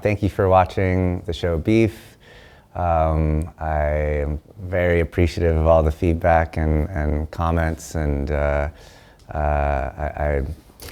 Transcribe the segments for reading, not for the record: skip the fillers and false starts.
Thank you for watching the show Beef. I am very appreciative of all the feedback and comments, and I'm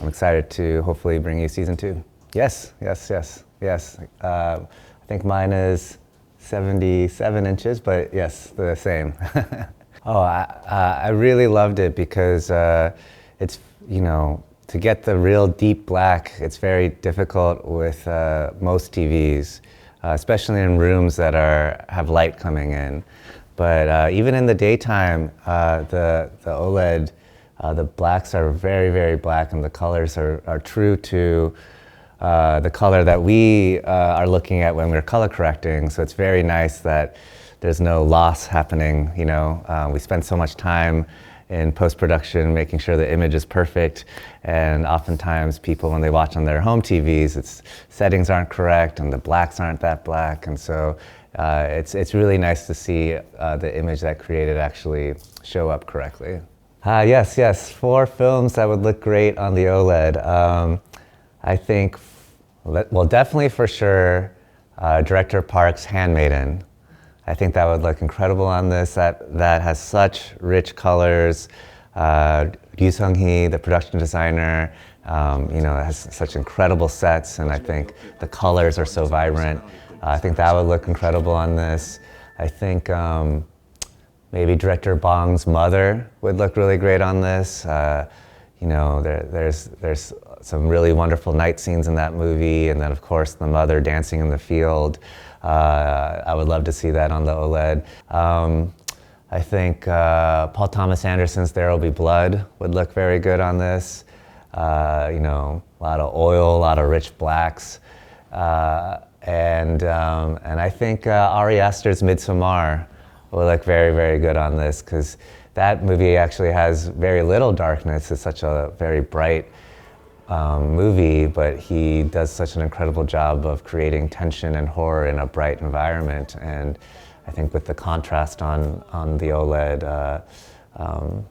excited to hopefully bring you season 2. Yes. I think mine is 77 inches, but yes, the same. I really loved it because it's, to get the real deep black, it's very difficult with most TVs, especially in rooms that have light coming in. But even in the daytime, the OLED, the blacks are very, very black, and the colors are true to the color that we are looking at when we're color correcting. So it's very nice that there's no loss happening. We spend so much time in post-production making sure the image is perfect, and oftentimes people, when they watch on their home TVs, settings aren't correct and the blacks aren't that black, and so it's really nice to see the image that created actually show up correctly. Yes, 4 films that would look great on the OLED. I think, well, definitely for sure, Director Park's Handmaiden. I think that would look incredible on this. That has such rich colors. Ryu Sung-hee, the production designer, has such incredible sets, and I think the colors are so vibrant. I think that would look incredible on this. I think maybe Director Bong's Mother would look really great on this. There's some really wonderful night scenes in that movie, and then of course the mother dancing in the field. I would love to see that on the OLED. I think Paul Thomas Anderson's There Will Be Blood would look very good on this. A lot of oil, a lot of rich blacks. And I think Ari Aster's Midsommar would look very, very good on this, because that movie actually has very little darkness. It's such a very bright movie, but he does such an incredible job of creating tension and horror in a bright environment. And I think with the contrast on the OLED,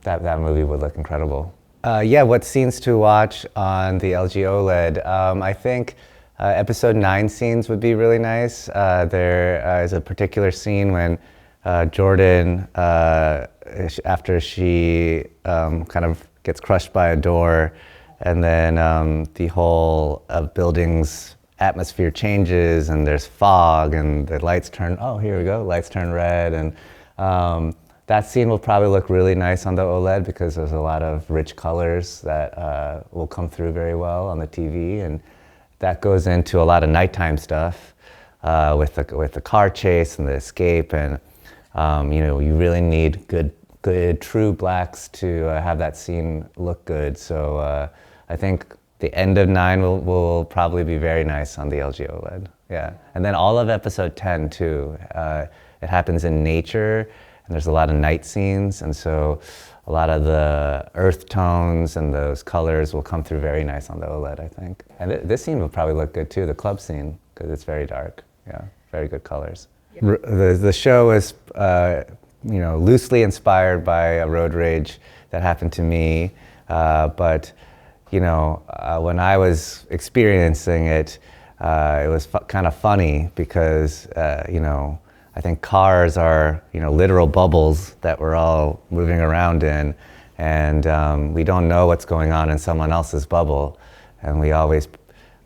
that movie would look incredible. What scenes to watch on the LG OLED? I think episode 9 scenes would be really nice. There is a particular scene when Jordan, after she kind of gets crushed by a door, and then the whole building's atmosphere changes, and there's fog, and the lights turn, lights turn red, and that scene will probably look really nice on the OLED because there's a lot of rich colors that will come through very well on the TV, and that goes into a lot of nighttime stuff with the car chase and the escape, and you really need good true blacks to have that scene look good. So I think the end of 9 will probably be very nice on the LG OLED. Yeah, and then all of episode 10 too. It happens in nature, and there's a lot of night scenes, and so a lot of the earth tones and those colors will come through very nice on the OLED, I think. And this scene will probably look good too, the club scene, because it's very dark. Yeah, very good colors. Yeah. The show is loosely inspired by a road rage that happened to me, but when I was experiencing it, it was kind of funny because I think cars are literal bubbles that we're all moving around in, and we don't know what's going on in someone else's bubble, and we always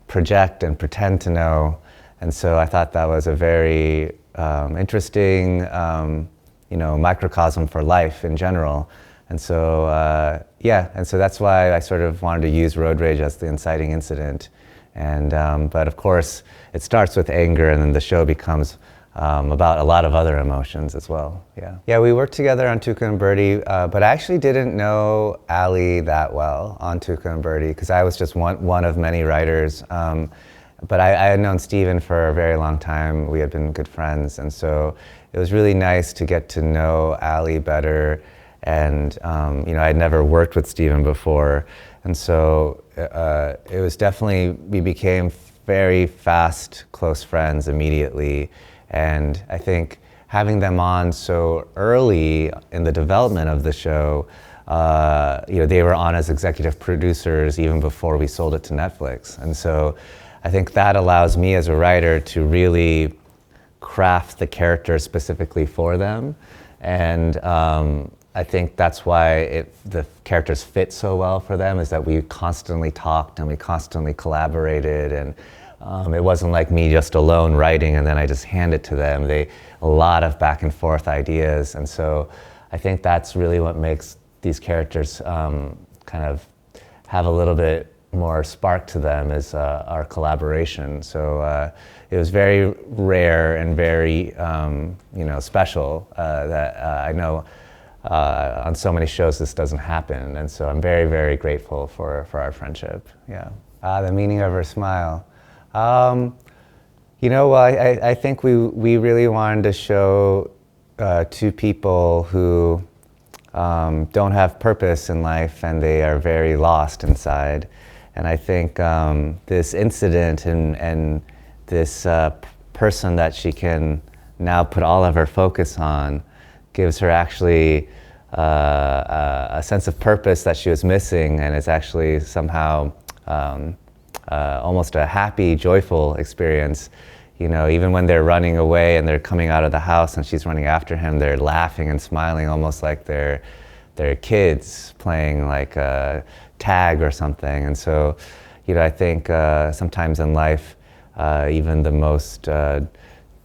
project and pretend to know. And so I thought that was a very interesting microcosm for life in general. And so, and so that's why I sort of wanted to use road rage as the inciting incident. And, but of course, it starts with anger, and then the show becomes about a lot of other emotions as well. Yeah, we worked together on Tuca and Birdie, but I actually didn't know Ali that well on Tuca and Birdie, because I was just one of many writers. But I had known Steven for a very long time. We had been good friends, and so it was really nice to get to know Ali better. And I'd never worked with Steven before, and so it was definitely, we became very fast, close friends immediately. And I think having them on so early in the development of the show, they were on as executive producers even before we sold it to Netflix. And so I think that allows me as a writer to really craft the characters specifically for them. And I think that's why the characters fit so well for them, is that we constantly talked and we constantly collaborated, and it wasn't like me just alone writing and then I just hand it to them. A lot of back and forth ideas, and so I think that's really what makes these characters kind of have a little bit more spark to them, is our collaboration. So it was very rare and very special that I know on so many shows this doesn't happen, and so I'm very, very grateful for our friendship. Yeah. The meaning of her smile. I think we really wanted to show two people who don't have purpose in life, and they are very lost inside. And I think this incident and this person that she can now put all of her focus on gives her actually a sense of purpose that she was missing, and it's actually somehow almost a happy, joyful experience. Even when they're running away and they're coming out of the house and she's running after him, they're laughing and smiling almost like they're kids playing like a tag or something. And so, I think sometimes in life, even the most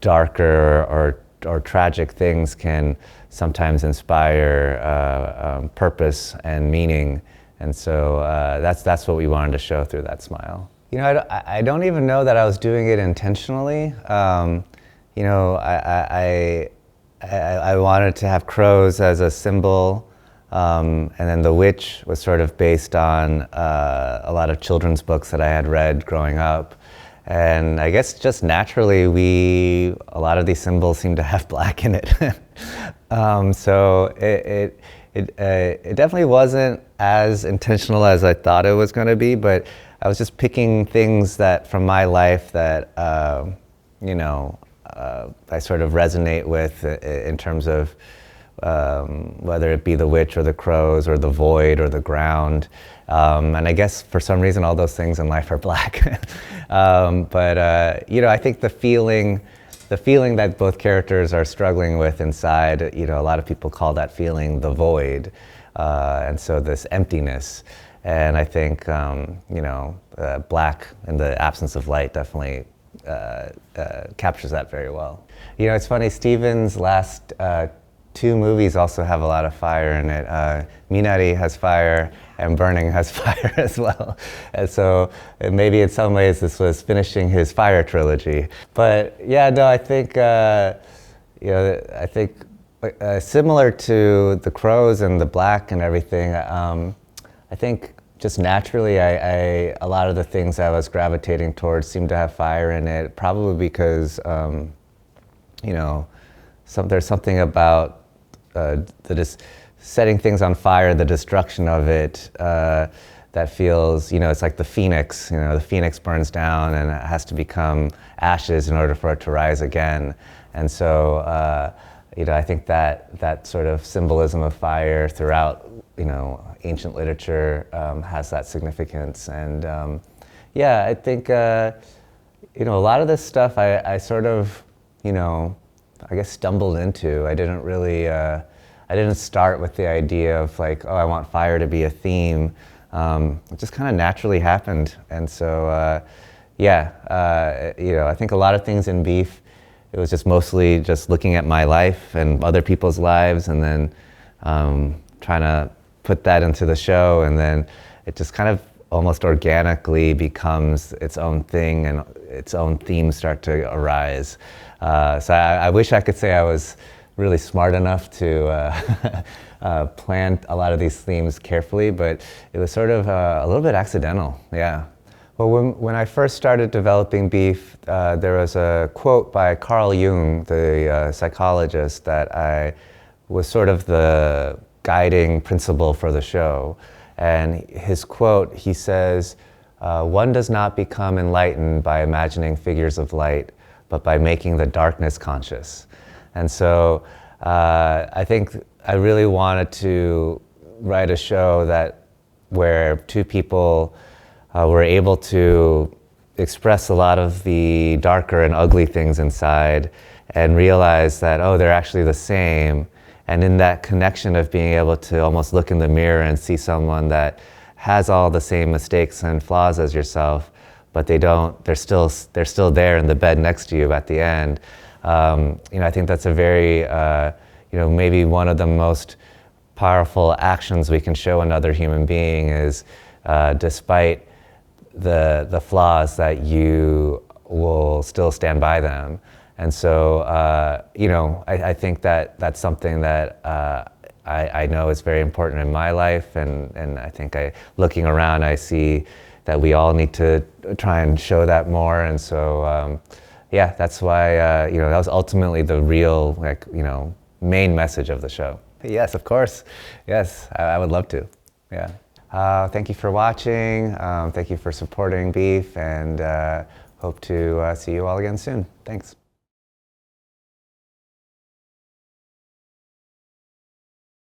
darker or tragic things can sometimes inspire purpose and meaning. And so that's what we wanted to show through that smile. I don't even know that I was doing it intentionally. I wanted to have crows as a symbol, and then the witch was sort of based on a lot of children's books that I had read growing up. And I guess just naturally, a lot of these symbols seem to have black in it. So it definitely wasn't as intentional as I thought it was going to be, but I was just picking things that from my life that I sort of resonate with in terms of whether it be the witch or the crows or the void or the ground. And I guess for some reason all those things in life are black. I think the feeling that both characters are struggling with inside, a lot of people call that feeling the void. And so this emptiness. And I think, black in the absence of light definitely captures that very well. It's funny, Steven's last two movies also have a lot of fire in it. Minari has fire, and Burning has fire as well. And so maybe in some ways this was finishing his fire trilogy. But yeah, no, I think, similar to the crows and the black and everything, I think just naturally, a lot of the things I was gravitating towards seemed to have fire in it, probably because, there's something about setting things on fire, the destruction of it, that feels, it's like the phoenix. The phoenix burns down and it has to become ashes in order for it to rise again. And so, I think that sort of symbolism of fire throughout, ancient literature has that significance. And I think, a lot of this stuff I sort of, I guess stumbled into. I didn't really, I didn't start with the idea of like, I want fire to be a theme. It just kind of naturally happened. And so, I think a lot of things in Beef, it was just mostly just looking at my life and other people's lives, and then trying to put that into the show, and then it just kind of almost organically becomes its own thing, and its own themes start to arise. So I wish I could say I was really smart enough to plan a lot of these themes carefully, but it was sort of a little bit accidental, yeah. Well, when I first started developing Beef, there was a quote by Carl Jung, the psychologist, that was sort of the guiding principle for the show. And his quote, he says, "One does not become enlightened by imagining figures of light, but by making the darkness conscious." And so I think I really wanted to write a show where two people were able to express a lot of the darker and ugly things inside and realize that, oh, they're actually the same. And in that connection of being able to almost look in the mirror and see someone that has all the same mistakes and flaws as yourself, but they're still there in the bed next to you at the end. I think that's a very, maybe one of the most powerful actions we can show another human being is, despite the flaws, that you will still stand by them. And so, I think that that's something that I know is very important in my life, and I think looking around, I see that we all need to try and show that more. And so, that's why, that was ultimately the real, main message of the show. Yes, of course. Yes, I would love to. Yeah. Thank you for watching. Thank you for supporting Beef, and hope to see you all again soon. Thanks.